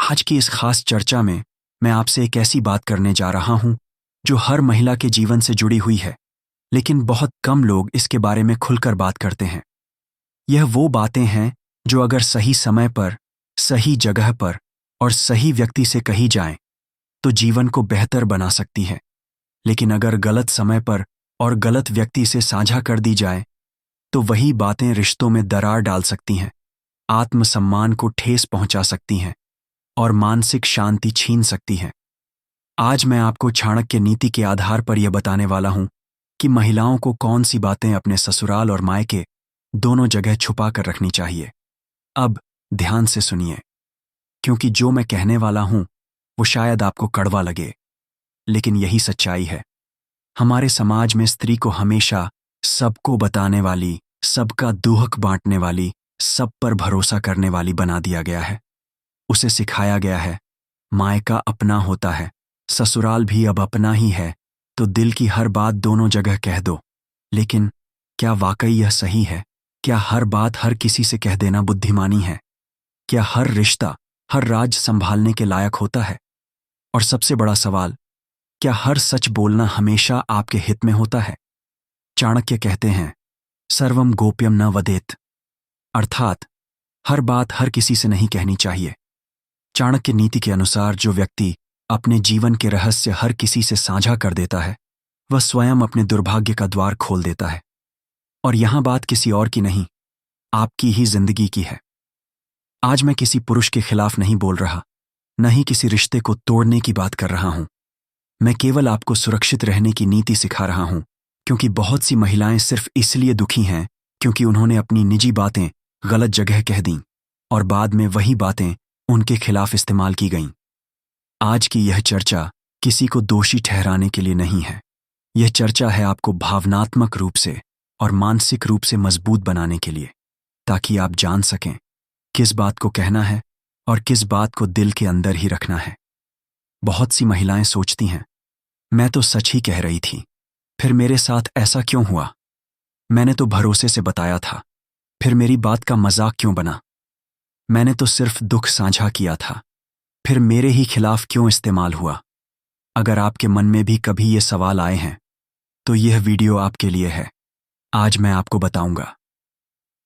आज की इस खास चर्चा में मैं आपसे एक ऐसी बात करने जा रहा हूं जो हर महिला के जीवन से जुड़ी हुई है, लेकिन बहुत कम लोग इसके बारे में खुलकर बात करते हैं। यह वो बातें हैं जो अगर सही समय पर, सही जगह पर और सही व्यक्ति से कही जाएं, तो जीवन को बेहतर बना सकती है। लेकिन अगर गलत समय पर और गलत व्यक्ति से साझा कर दी जाए, तो वही बातें रिश्तों में दरार डाल सकती हैं, आत्मसम्मान को ठेस पहुंचा सकती हैं और मानसिक शांति छीन सकती हैं। आज मैं आपको चाणक्य नीति के आधार पर यह बताने वाला हूं कि महिलाओं को कौन सी बातें अपने ससुराल और मायके दोनों जगह छुपा कर रखनी चाहिए। अब ध्यान से सुनिए, क्योंकि जो मैं कहने वाला हूं वो शायद आपको कड़वा लगे, लेकिन यही सच्चाई है। हमारे समाज में स्त्री को हमेशा सबको बताने वाली, सबका दुख बांटने वाली, सब पर भरोसा करने वाली बना दिया गया है। उसे सिखाया गया है, मायका अपना होता है, ससुराल भी अब अपना ही है, तो दिल की हर बात दोनों जगह कह दो। लेकिन क्या वाकई यह सही है? क्या हर बात हर किसी से कह देना बुद्धिमानी है? क्या हर रिश्ता, हर राज संभालने के लायक होता है? और सबसे बड़ा सवाल, क्या हर सच बोलना हमेशा आपके हित में होता है? चाणक्य कहते हैं, सर्वम गोप्यम न वदेत, अर्थात हर बात हर किसी से नहीं कहनी चाहिए। चाणक्य नीति के अनुसार जो व्यक्ति अपने जीवन के रहस्य हर किसी से साझा कर देता है, वह स्वयं अपने दुर्भाग्य का द्वार खोल देता है। और यहां बात किसी और की नहीं, आपकी ही जिंदगी की है। आज मैं किसी पुरुष के खिलाफ नहीं बोल रहा, न ही किसी रिश्ते को तोड़ने की बात कर रहा हूं। मैं केवल आपको सुरक्षित रहने की नीति सिखा रहा हूं, क्योंकि बहुत सी महिलाएं सिर्फ इसलिए दुखी हैं क्योंकि उन्होंने अपनी निजी बातें गलत जगह कह दीं और बाद में वही बातें उनके खिलाफ इस्तेमाल की गईं। आज की यह चर्चा किसी को दोषी ठहराने के लिए नहीं है। यह चर्चा है आपको भावनात्मक रूप से और मानसिक रूप से मजबूत बनाने के लिए, ताकि आप जान सकें किस बात को कहना है और किस बात को दिल के अंदर ही रखना है। बहुत सी महिलाएं सोचती हैं, मैं तो सच ही कह रही थी, फिर मेरे साथ ऐसा क्यों हुआ? मैंने तो भरोसे से बताया था, फिर मेरी बात का मजाक क्यों बना? मैंने तो सिर्फ दुख साझा किया था, फिर मेरे ही खिलाफ क्यों इस्तेमाल हुआ? अगर आपके मन में भी कभी ये सवाल आए हैं, तो यह वीडियो आपके लिए है। आज मैं आपको बताऊंगा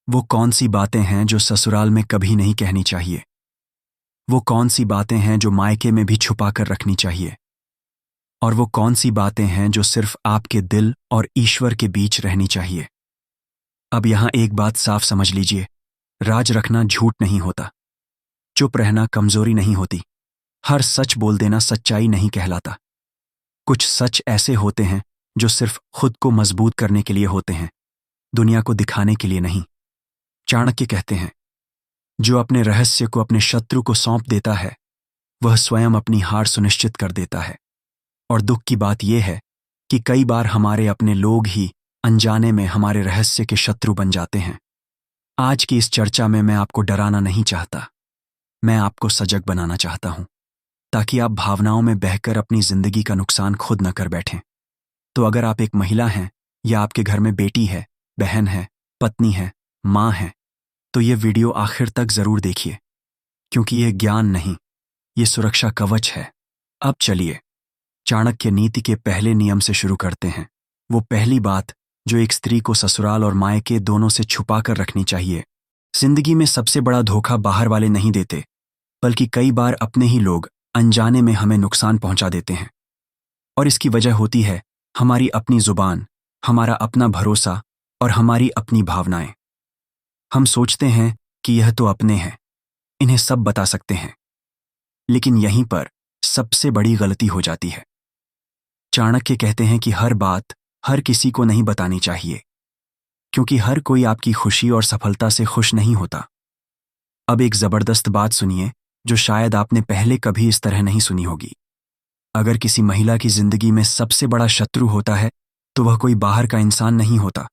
वो कौन सी बातें हैं जो ससुराल में कभी नहीं कहनी चाहिए, वो कौन सी बातें हैं जो मायके में भी छुपा कर रखनी चाहिए, और वो कौन सी बातें हैं जो सिर्फ आपके दिल और ईश्वर के बीच रहनी चाहिए। अब यहां एक बात साफ समझ लीजिए, राज रखना झूठ नहीं होता, चुप रहना कमजोरी नहीं होती, हर सच बोल देना सच्चाई नहीं कहलाता। कुछ सच ऐसे होते हैं जो सिर्फ खुद को मजबूत करने के लिए होते हैं, दुनिया को दिखाने के लिए नहीं। चाणक्य कहते हैं, जो अपने रहस्य को अपने शत्रु को सौंप देता है, वह स्वयं अपनी हार सुनिश्चित कर देता है। और दुख की बात यह है कि कई बार हमारे अपने लोग ही अनजाने में हमारे रहस्य के शत्रु बन जाते हैं। आज की इस चर्चा में मैं आपको डराना नहीं चाहता, मैं आपको सजग बनाना चाहता हूं, ताकि आप भावनाओं में बहकर अपनी जिंदगी का नुकसान खुद न कर बैठें। तो अगर आप एक महिला हैं या आपके घर में बेटी है, बहन है, पत्नी है, मां है, तो यह वीडियो आखिर तक जरूर देखिए, क्योंकि यह ज्ञान नहीं, यह सुरक्षा कवच है। अब चलिए चाणक्य नीति के पहले नियम से शुरू करते हैं। वो पहली बात जो एक स्त्री को ससुराल और मायके दोनों से छुपा कर रखनी चाहिए। जिंदगी में सबसे बड़ा धोखा बाहर वाले नहीं देते, बल्कि कई बार अपने ही लोग अनजाने में हमें नुकसान पहुंचा देते हैं। और इसकी वजह होती है हमारी अपनी जुबान, हमारा अपना भरोसा और हमारी अपनी भावनाएं। हम सोचते हैं कि यह तो अपने हैं, इन्हें सब बता सकते हैं, लेकिन यहीं पर सबसे बड़ी गलती हो जाती है। चाणक्य कहते हैं कि हर बात हर किसी को नहीं बतानी चाहिए, क्योंकि हर कोई आपकी खुशी और सफलता से खुश नहीं होता। अब एक जबरदस्त बात सुनिए जो शायद आपने पहले कभी इस तरह नहीं सुनी होगी। अगर किसी महिला की जिंदगी में सबसे बड़ा शत्रु होता है, तो वह कोई बाहर का इंसान नहीं होता,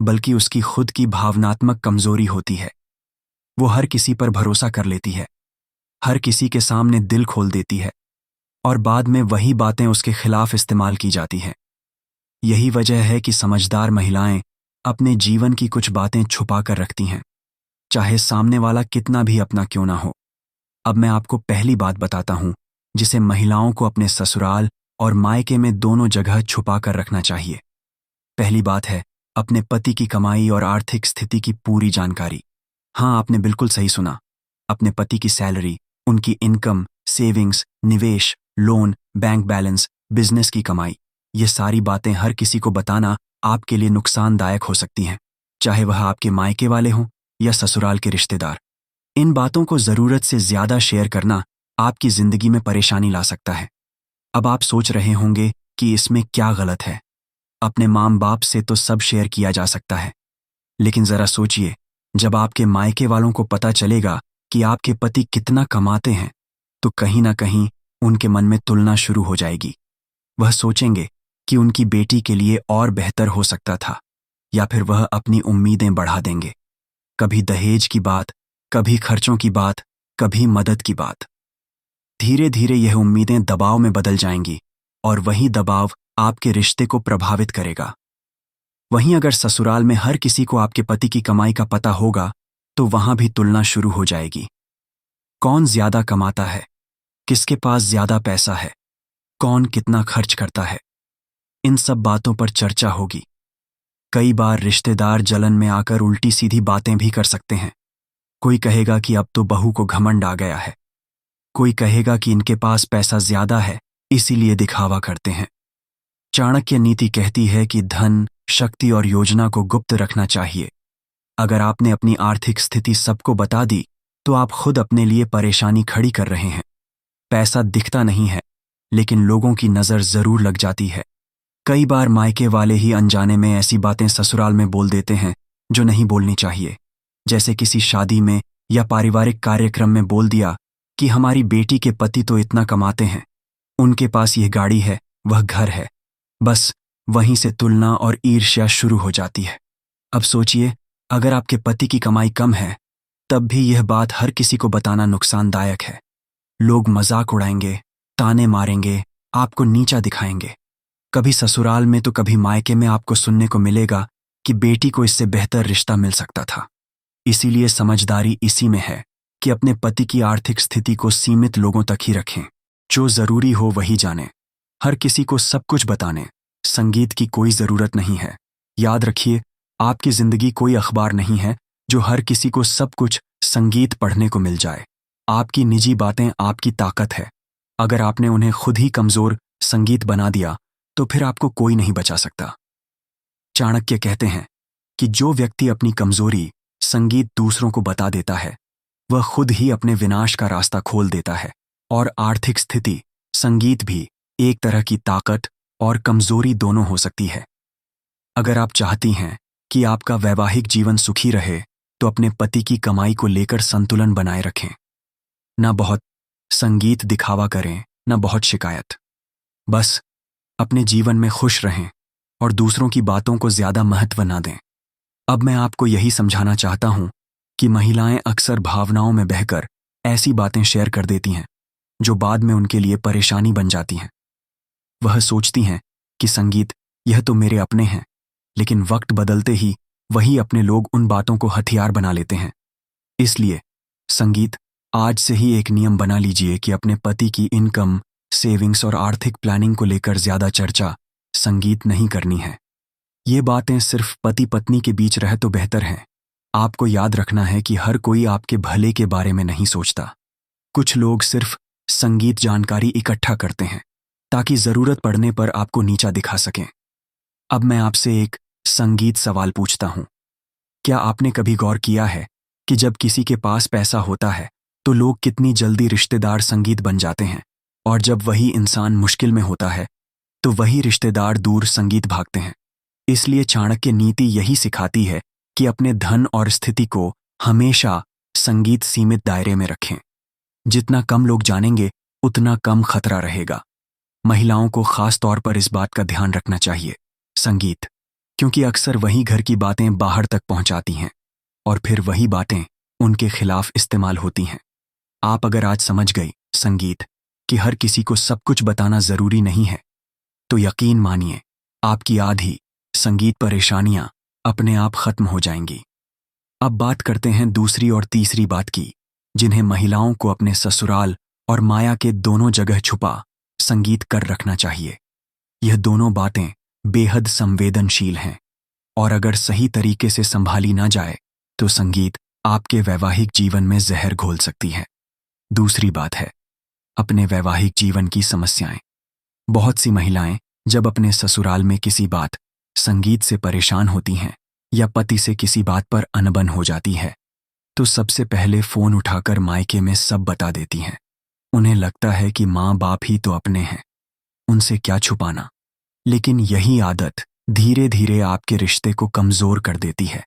बल्कि उसकी खुद की भावनात्मक कमजोरी होती है। वो हर किसी पर भरोसा कर लेती है, हर किसी के सामने दिल खोल देती है, और बाद में वही बातें उसके खिलाफ इस्तेमाल की जाती हैं। यही वजह है कि समझदार महिलाएं अपने जीवन की कुछ बातें छुपा कर रखती हैं, चाहे सामने वाला कितना भी अपना क्यों ना हो। अब मैं आपको पहली बात बताता हूं जिसे महिलाओं को अपने ससुराल और मायके में दोनों जगह छुपा कर रखना चाहिए। पहली बात है अपने पति की कमाई और आर्थिक स्थिति की पूरी जानकारी। हाँ, आपने बिल्कुल सही सुना। अपने पति की सैलरी, उनकी इनकम, सेविंग्स, निवेश, लोन, बैंक बैलेंस, बिजनेस की कमाई, ये सारी बातें हर किसी को बताना आपके लिए नुकसानदायक हो सकती हैं, चाहे वह आपके मायके वाले हों या ससुराल के रिश्तेदार। इन बातों को जरूरत से ज्यादा शेयर करना आपकी जिंदगी में परेशानी ला सकता है। अब आप सोच रहे होंगे कि इसमें क्या गलत है। अपने माँ बाप से तो सब शेयर किया जा सकता है, लेकिन जरा सोचिए, जब आपके मायके वालों को पता चलेगा कि आपके पति कितना कमाते हैं, तो कहीं ना कहीं उनके मन में तुलना शुरू हो जाएगी। वह सोचेंगे कि उनकी बेटी के लिए और बेहतर हो सकता था, या फिर वह अपनी उम्मीदें बढ़ा देंगे। कभी दहेज की बात, कभी खर्चों की बात, कभी मदद की बात। धीरे धीरे यह उम्मीदें दबाव में बदल जाएंगी और वही दबाव आपके रिश्ते को प्रभावित करेगा। वहीं अगर ससुराल में हर किसी को आपके पति की कमाई का पता होगा, तो वहां भी तुलना शुरू हो जाएगी। कौन ज्यादा कमाता है, किसके पास ज्यादा पैसा है, कौन कितना खर्च करता है, इन सब बातों पर चर्चा होगी। कई बार रिश्तेदार जलन में आकर उल्टी सीधी बातें भी कर सकते हैं। कोई कहेगा कि अब तो बहू को घमंड आ गया है, कोई कहेगा कि इनके पास पैसा ज्यादा है इसीलिए दिखावा करते हैं। चाणक्य नीति कहती है कि धन, शक्ति और योजना को गुप्त रखना चाहिए। अगर आपने अपनी आर्थिक स्थिति सबको बता दी, तो आप खुद अपने लिए परेशानी खड़ी कर रहे हैं। पैसा दिखता नहीं है, लेकिन लोगों की नजर जरूर लग जाती है। कई बार मायके वाले ही अनजाने में ऐसी बातें ससुराल में बोल देते हैं जो नहीं बोलनी चाहिए। जैसे किसी शादी में या पारिवारिक कार्यक्रम में बोल दिया कि हमारी बेटी के पति तो इतना कमाते हैं, उनके पास यह गाड़ी है, वह घर है। बस वहीं से तुलना और ईर्ष्या शुरू हो जाती है। अब सोचिए, अगर आपके पति की कमाई कम है, तब भी यह बात हर किसी को बताना नुकसानदायक है। लोग मजाक उड़ाएंगे, ताने मारेंगे, आपको नीचा दिखाएंगे। कभी ससुराल में तो कभी मायके में आपको सुनने को मिलेगा कि बेटी को इससे बेहतर रिश्ता मिल सकता था। इसीलिए समझदारी इसी में है कि अपने पति की आर्थिक स्थिति को सीमित लोगों तक ही रखें। जो जरूरी हो वही जानें। हर किसी को सब कुछ बताने, संगीत की कोई जरूरत नहीं है। याद रखिए, आपकी जिंदगी कोई अखबार नहीं है जो हर किसी को सब कुछ संगीत पढ़ने को मिल जाए। आपकी निजी बातें आपकी ताकत है। अगर आपने उन्हें खुद ही कमजोर संगीत बना दिया, तो फिर आपको कोई नहीं बचा सकता। चाणक्य कहते हैं कि जो व्यक्ति अपनी कमजोरी संगीत दूसरों को बता देता है, वह खुद ही अपने विनाश का रास्ता खोल देता है। और आर्थिक स्थिति, संगीत भी एक तरह की ताकत और कमजोरी दोनों हो सकती है। अगर आप चाहती हैं कि आपका वैवाहिक जीवन सुखी रहे, तो अपने पति की कमाई को लेकर संतुलन बनाए रखें। ना बहुत संगीत दिखावा करें, ना बहुत शिकायत। बस अपने जीवन में खुश रहें और दूसरों की बातों को ज्यादा महत्व ना दें। अब मैं आपको यही समझाना चाहता हूं कि महिलाएं अक्सर भावनाओं में बहकर ऐसी बातें शेयर कर देती हैं जो बाद में उनके लिए परेशानी बन जाती हैं। वह सोचती हैं कि संगीत, यह तो मेरे अपने हैं, लेकिन वक्त बदलते ही वही अपने लोग उन बातों को हथियार बना लेते हैं। इसलिए संगीत, आज से ही एक नियम बना लीजिए कि अपने पति की इनकम, सेविंग्स और आर्थिक प्लानिंग को लेकर ज्यादा चर्चा संगीत नहीं करनी है। ये बातें सिर्फ पति पत्नी के बीच रह तो बेहतर हैं। आपको याद रखना है कि हर कोई आपके भले के बारे में नहीं सोचता। कुछ लोग सिर्फ संगीत जानकारी इकट्ठा करते हैं ताकि जरूरत पड़ने पर आपको नीचा दिखा सकें। अब मैं आपसे एक संगीत सवाल पूछता हूं। क्या आपने कभी गौर किया है कि जब किसी के पास पैसा होता है तो लोग कितनी जल्दी रिश्तेदार संगीत बन जाते हैं, और जब वही इंसान मुश्किल में होता है तो वही रिश्तेदार दूर संगीत भागते हैं। इसलिए चाणक्य नीति यही सिखाती है कि अपने धन और स्थिति को हमेशा संगीत सीमित दायरे में रखें। जितना कम लोग जानेंगे, उतना कम खतरा रहेगा। महिलाओं को खास तौर पर इस बात का ध्यान रखना चाहिए, संगीत, क्योंकि अक्सर वही घर की बातें बाहर तक पहुंचाती हैं और फिर वही बातें उनके खिलाफ इस्तेमाल होती हैं। आप अगर आज समझ गई संगीत कि हर किसी को सब कुछ बताना जरूरी नहीं है, तो यकीन मानिए आपकी आधी संगीत परेशानियां अपने आप खत्म हो जाएंगी। अब बात करते हैं दूसरी और तीसरी बात की, जिन्हें महिलाओं को अपने ससुराल और माया के दोनों जगह छुपा संगीत कर रखना चाहिए। यह दोनों बातें बेहद संवेदनशील हैं और अगर सही तरीके से संभाली ना जाए तो संगीत आपके वैवाहिक जीवन में जहर घोल सकती है। दूसरी बात है अपने वैवाहिक जीवन की समस्याएं। बहुत सी महिलाएं जब अपने ससुराल में किसी बात संगीत से परेशान होती हैं या पति से किसी बात पर अनबन हो जाती है तो सबसे पहले फोन उठाकर मायके में सब बता देती हैं। उन्हें लगता है कि माँ बाप ही तो अपने हैं, उनसे क्या छुपाना। लेकिन यही आदत धीरे धीरे आपके रिश्ते को कमजोर कर देती है।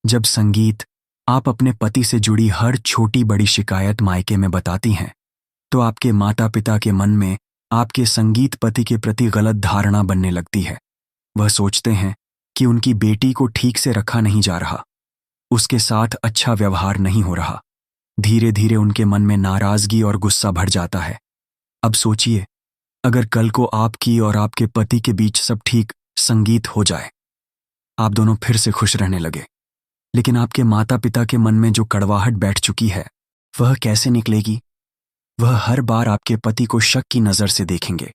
जब संगीत आप अपने पति से जुड़ी हर छोटी बड़ी शिकायत मायके में बताती हैं तो आपके माता पिता के मन में आपके संगीत पति के प्रति गलत धारणा बनने लगती है। वह सोचते हैं कि उनकी बेटी को ठीक से रखा नहीं जा रहा, उसके साथ अच्छा व्यवहार नहीं हो रहा। धीरे धीरे उनके मन में नाराजगी और गुस्सा भर जाता है। अब सोचिए, अगर कल को आपकी और आपके पति के बीच सब ठीक संगीत हो जाए, आप दोनों फिर से खुश रहने लगे, लेकिन आपके माता पिता के मन में जो कड़वाहट बैठ चुकी है वह कैसे निकलेगी? वह हर बार आपके पति को शक की नजर से देखेंगे,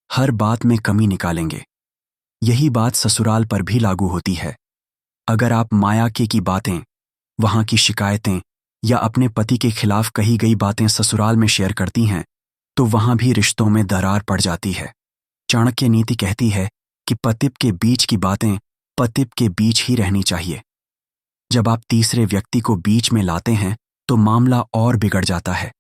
हर बात में कमी निकालेंगे। यही बात ससुराल पर भी लागू होती है। अगर आप मायके की बातें, वहां की शिकायतें या अपने पति के खिलाफ कही गई बातें ससुराल में शेयर करती हैं तो वहां भी रिश्तों में दरार पड़ जाती है। चाणक्य नीति कहती है कि पतिप के बीच की बातें पतिप के बीच ही रहनी चाहिए। जब आप तीसरे व्यक्ति को बीच में लाते हैं तो मामला और बिगड़ जाता है।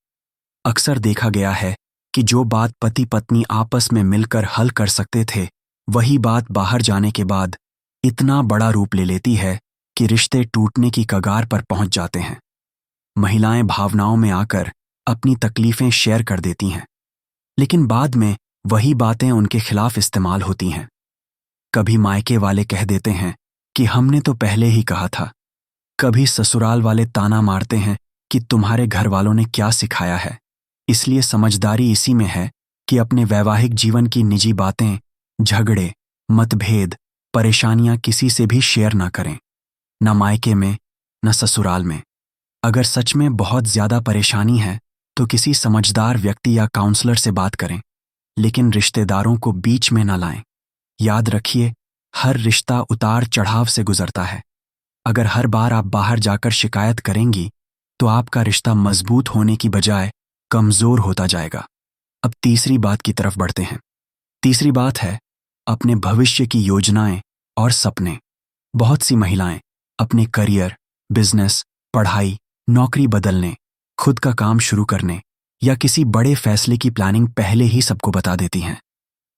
अक्सर देखा गया है कि जो बात पति पत्नी आपस में मिलकर हल कर सकते थे वही बात बाहर जाने के बाद इतना बड़ा रूप ले लेती है कि रिश्ते टूटने की कगार पर पहुंच जाते हैं। महिलाएं भावनाओं में आकर अपनी तकलीफें शेयर कर देती हैं, लेकिन बाद में वही बातें उनके खिलाफ इस्तेमाल होती हैं। कभी मायके वाले कह देते हैं कि हमने तो पहले ही कहा था। कभी ससुराल वाले ताना मारते हैं कि तुम्हारे घर वालों ने क्या सिखाया है। इसलिए समझदारी इसी में है कि अपने वैवाहिक जीवन की निजी बातें, झगड़े, मतभेद, परेशानियां किसी से भी शेयर ना करें, न मायके में न ससुराल में। अगर सच में बहुत ज्यादा परेशानी है तो किसी समझदार व्यक्ति या काउंसलर से बात करें, लेकिन रिश्तेदारों को बीच में ना लाएं। याद रखिए, हर रिश्ता उतार चढ़ाव से गुजरता है। अगर हर बार आप बाहर जाकर शिकायत करेंगी तो आपका रिश्ता मजबूत होने की बजाय कमजोर होता जाएगा। अब तीसरी बात की तरफ बढ़ते हैं। तीसरी बात है अपने भविष्य की योजनाएं और सपने। बहुत सी महिलाएं अपने करियर, बिजनेस, पढ़ाई, नौकरी बदलने, खुद का काम शुरू करने या किसी बड़े फैसले की प्लानिंग पहले ही सबको बता देती हैं।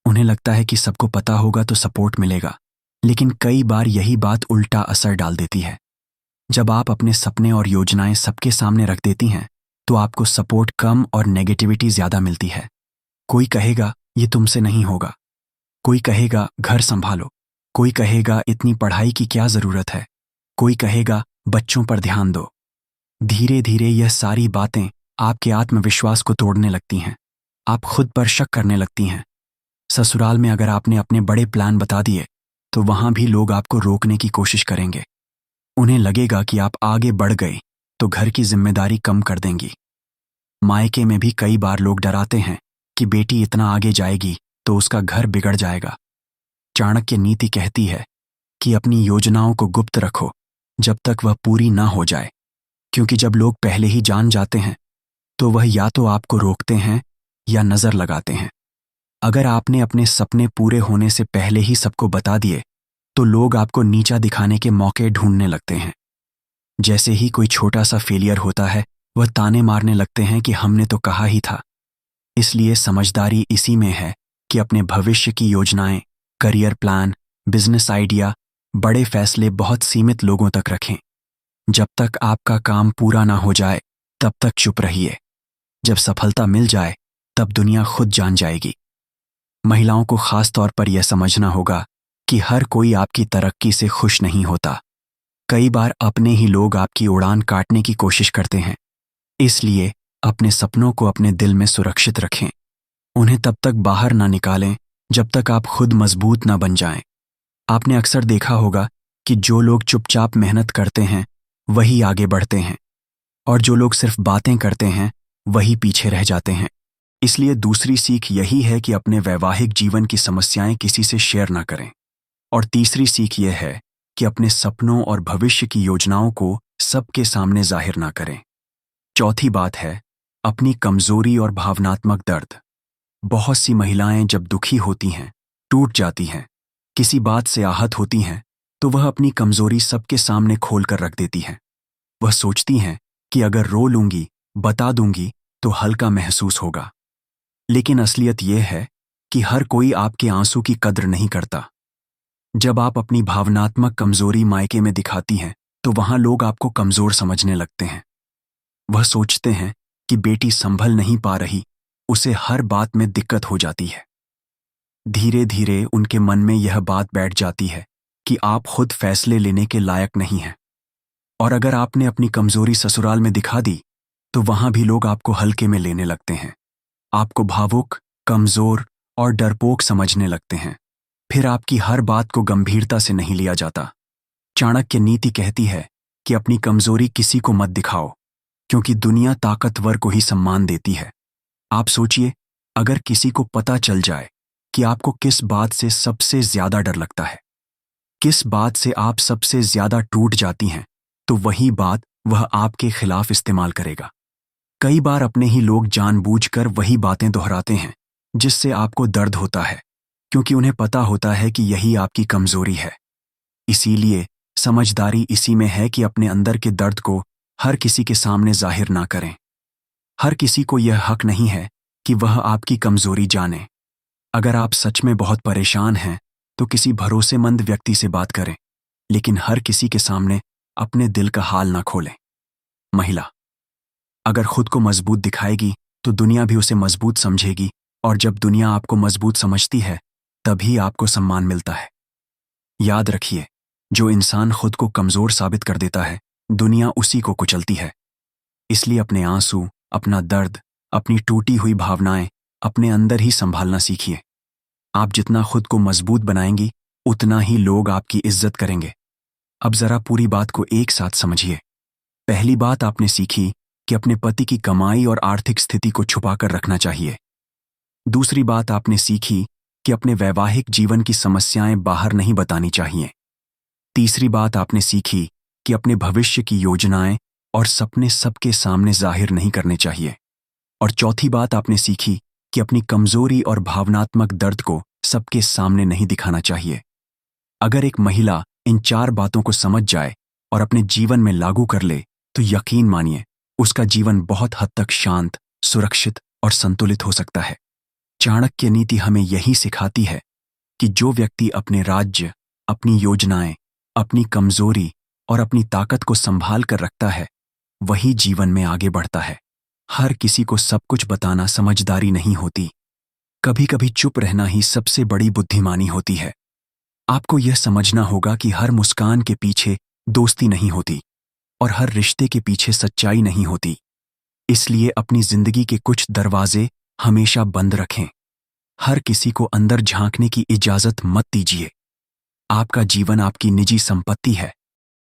उन्हें लगता है कि सबको पता होगा तो सपोर्ट मिलेगा, लेकिन कई बार यही बात उल्टा असर डाल देती है। जब आप अपने सपने और योजनाएं सबके सामने रख देती हैं तो आपको सपोर्ट कम और नेगेटिविटी ज्यादा मिलती है। कोई कहेगा ये तुमसे नहीं होगा, कोई कहेगा घर संभालो, कोई कहेगा इतनी पढ़ाई की क्या जरूरत है, कोई कहेगा बच्चों पर ध्यान दो। धीरे धीरे यह सारी बातें आपके आत्मविश्वास को तोड़ने लगती हैं। आप खुद पर शक करने लगती हैं। ससुराल में अगर आपने अपने बड़े प्लान बता दिए तो वहां भी लोग आपको रोकने की कोशिश करेंगे। उन्हें लगेगा कि आप आगे बढ़ गए तो घर की जिम्मेदारी कम कर देंगी। मायके में भी कई बार लोग डराते हैं कि बेटी इतना आगे जाएगी तो उसका घर बिगड़ जाएगा। चाणक्य नीति कहती है कि अपनी योजनाओं को गुप्त रखो जब तक वह पूरी ना हो जाए, क्योंकि जब लोग पहले ही जान जाते हैं तो वह या तो आपको रोकते हैं या नजर लगाते हैं। अगर आपने अपने सपने पूरे होने से पहले ही सबको बता दिए तो लोग आपको नीचा दिखाने के मौके ढूंढने लगते हैं। जैसे ही कोई छोटा सा फेलियर होता है वह ताने मारने लगते हैं कि हमने तो कहा ही था। इसलिए समझदारी इसी में है कि अपने भविष्य की योजनाएं, करियर प्लान, बिजनेस आइडिया, बड़े फैसले बहुत सीमित लोगों तक रखें। जब तक आपका काम पूरा ना हो जाए तब तक चुप रहिए। जब सफलता मिल जाए तब दुनिया खुद जान जाएगी। महिलाओं को खास तौर पर यह समझना होगा कि हर कोई आपकी तरक्की से खुश नहीं होता। कई बार अपने ही लोग आपकी उड़ान काटने की कोशिश करते हैं। इसलिए अपने सपनों को अपने दिल में सुरक्षित रखें। उन्हें तब तक बाहर ना निकालें जब तक आप खुद मजबूत ना बन जाएं। आपने अक्सर देखा होगा कि जो लोग चुपचाप मेहनत करते हैं वही आगे बढ़ते हैं। और जो लोग सिर्फ बातें करते हैं वही पीछे रह जाते हैं। इसलिए दूसरी सीख यही है कि अपने वैवाहिक जीवन की समस्याएं किसी से शेयर ना करें। और तीसरी सीख यह है कि अपने सपनों और भविष्य की योजनाओं को सबके सामने जाहिर ना करें। चौथी बात है अपनी कमजोरी और भावनात्मक दर्द। बहुत सी महिलाएं जब दुखी होती हैं, टूट जाती हैं, किसी बात से आहत होती हैं, तो वह अपनी कमजोरी सबके सामने खोल कर रख देती हैं। वह सोचती हैं कि अगर रो लूंगी, बता दूंगी तो हल्का महसूस होगा। लेकिन असलियत यह है कि हर कोई आपके आंसू की कद्र नहीं करता। जब आप अपनी भावनात्मक कमजोरी मायके में दिखाती हैं तो वहां लोग आपको कमजोर समझने लगते हैं। वह सोचते हैं कि बेटी संभल नहीं पा रही, उसे हर बात में दिक्कत हो जाती है। धीरे धीरे उनके मन में यह बात बैठ जाती है कि आप खुद फैसले लेने के लायक नहीं हैं। और अगर आपने अपनी कमजोरी ससुराल में दिखा दी तो वहां भी लोग आपको हल्के में लेने लगते हैं, आपको भावुक, कमजोर और डरपोक समझने लगते हैं। फिर आपकी हर बात को गंभीरता से नहीं लिया जाता। चाणक्य नीति कहती है कि अपनी कमजोरी किसी को मत दिखाओ, क्योंकि दुनिया ताकतवर को ही सम्मान देती है। आप सोचिए, अगर किसी को पता चल जाए कि आपको किस बात से सबसे ज्यादा डर लगता है, किस बात से आप सबसे ज्यादा टूट जाती हैं, तो वही बात वह आपके खिलाफ इस्तेमाल करेगा। कई बार अपने ही लोग जानबूझकर वही बातें दोहराते हैं जिससे आपको दर्द होता है, क्योंकि उन्हें पता होता है कि यही आपकी कमजोरी है। इसीलिए समझदारी इसी में है कि अपने अंदर के दर्द को हर किसी के सामने जाहिर ना करें। हर किसी को यह हक नहीं है कि वह आपकी कमजोरी जाने। अगर आप सच में बहुत परेशान हैं तो किसी भरोसेमंद व्यक्ति से बात करें, लेकिन हर किसी के सामने अपने दिल का हाल ना खोलें। महिला अगर खुद को मजबूत दिखाएगी तो दुनिया भी उसे मजबूत समझेगी, और जब दुनिया आपको मजबूत समझती है तभी आपको सम्मान मिलता है। याद रखिए, जो इंसान खुद को कमजोर साबित कर देता है, दुनिया उसी को कुचलती है। इसलिए अपने आंसू, अपना दर्द, अपनी टूटी हुई भावनाएं अपने अंदर ही संभालना सीखिए। आप जितना खुद को मजबूत बनाएंगी उतना ही लोग आपकी इज्जत करेंगे। अब जरा पूरी बात को एक साथ समझिए। पहली बात आपने सीखी कि अपने पति की कमाई और आर्थिक स्थिति को छुपाकर रखना चाहिए। दूसरी बात आपने सीखी कि अपने वैवाहिक जीवन की समस्याएं बाहर नहीं बतानी चाहिए। तीसरी बात आपने सीखी कि अपने भविष्य की योजनाएं और सपने सबके सामने जाहिर नहीं करने चाहिए। और चौथी बात आपने सीखी कि अपनी कमजोरी और भावनात्मक दर्द को सबके सामने नहीं दिखाना चाहिए। अगर एक महिला इन 4 बातों को समझ जाए और अपने जीवन में लागू कर ले तो यकीन मानिए उसका जीवन बहुत हद तक शांत, सुरक्षित और संतुलित हो सकता है। चाणक्य नीति हमें यही सिखाती है कि जो व्यक्ति अपने राज्य, अपनी योजनाएं, अपनी कमजोरी और अपनी ताकत को संभाल कर रखता है, वही जीवन में आगे बढ़ता है। हर किसी को सब कुछ बताना समझदारी नहीं होती। कभी कभी चुप रहना ही सबसे बड़ी बुद्धिमानी होती है। आपको यह समझना होगा कि हर मुस्कान के पीछे दोस्ती नहीं होती और हर रिश्ते के पीछे सच्चाई नहीं होती। इसलिए अपनी जिंदगी के कुछ दरवाजे हमेशा बंद रखें। हर किसी को अंदर झांकने की इजाजत मत दीजिए। आपका जीवन आपकी निजी संपत्ति है,